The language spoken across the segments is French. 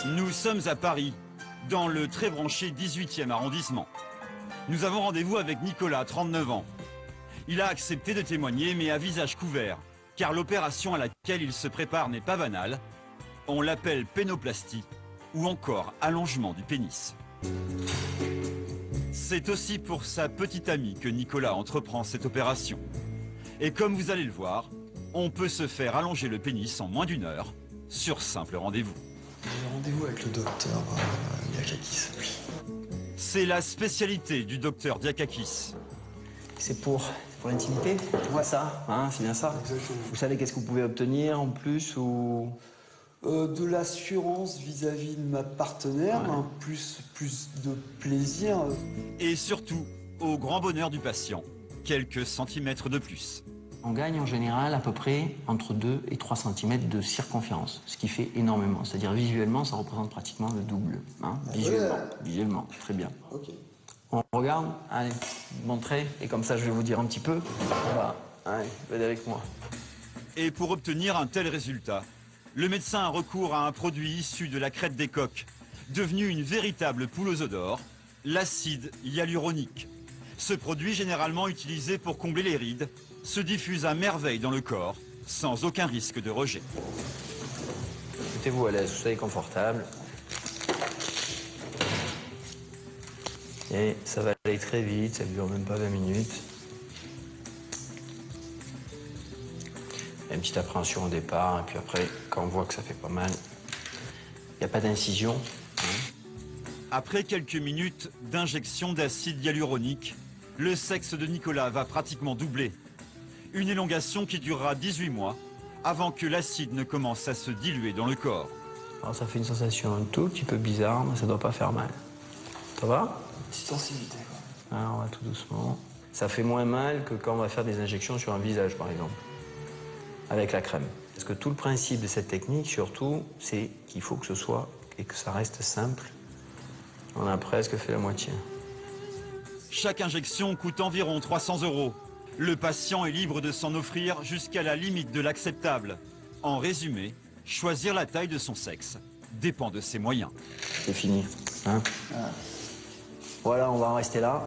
Nous sommes à Paris, dans le très branché 18e arrondissement. Nous avons rendez-vous avec Nicolas, 39 ans. Il a accepté de témoigner, mais à visage couvert, car l'opération à laquelle il se prépare n'est pas banale. On l'appelle pénoplastie, ou encore allongement du pénis. C'est aussi pour sa petite amie que Nicolas entreprend cette opération. Et comme vous allez le voir, on peut se faire allonger le pénis en moins d'1 heure, sur simple rendez-vous. J'ai rendez-vous avec le docteur Diakakis. C'est la spécialité du docteur Diakakis. C'est pour l'intimité, ouais. Ça, hein, c'est bien ça. Exactement. Vous savez qu'est-ce que vous pouvez obtenir en plus ou... De l'assurance vis-à-vis de ma partenaire, ouais. Hein, plus de plaisir. Et surtout, au grand bonheur du patient, quelques centimètres de plus. On gagne en général à peu près entre 2 et 3 cm de circonférence, ce qui fait énormément. C'est-à-dire visuellement, ça représente pratiquement le double. Hein, visuellement, très bien. Ok. On regarde, allez, montrez, et comme ça je vais vous dire un petit peu. Voilà, allez, venez avec moi. Et pour obtenir un tel résultat, le médecin a recours à un produit issu de la crête des coqs, devenu une véritable poule aux œufs d'or, l'acide hyaluronique. Ce produit, généralement utilisé pour combler les rides, se diffuse à merveille dans le corps, sans aucun risque de rejet. Mettez-vous à l'aise, soyez confortable. Et ça va aller très vite, ça ne dure même pas 20 minutes. Il y a une petite appréhension au départ, et puis après, quand on voit que ça fait pas mal, il n'y a pas d'incision. Après quelques minutes d'injection d'acide hyaluronique, le sexe de Nicolas va pratiquement doubler. Une élongation qui durera 18 mois, avant que l'acide ne commence à se diluer dans le corps. Alors ça fait une sensation un tout petit peu bizarre, mais ça ne doit pas faire mal. Ça va? Petite sensibilité, quoi. Alors, on va tout doucement. Ça fait moins mal que quand on va faire des injections sur un visage, par exemple, avec la crème. Parce que tout le principe de cette technique, surtout, c'est qu'il faut que ce soit et que ça reste simple. On a presque fait la moitié. Chaque injection coûte environ 300 €. Le patient est libre de s'en offrir jusqu'à la limite de l'acceptable. En résumé, choisir la taille de son sexe dépend de ses moyens. C'est fini. Hein? Voilà, on va en rester là.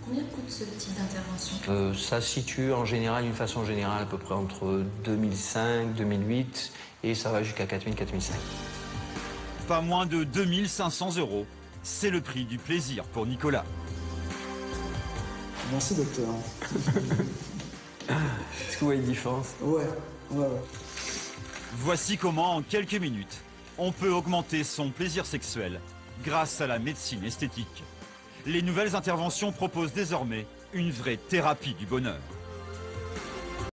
Combien coûte ce type d'intervention? Ça se situe en général, d'une façon générale, à peu près entre 2005, 2008, et ça va jusqu'à 4000, 4005. Pas moins de 2500 €. C'est le prix du plaisir pour Nicolas. Merci, docteur. Est-ce que vous voyez une différence? Ouais. Voici comment, en quelques minutes, on peut augmenter son plaisir sexuel grâce à la médecine esthétique. Les nouvelles interventions proposent désormais une vraie thérapie du bonheur.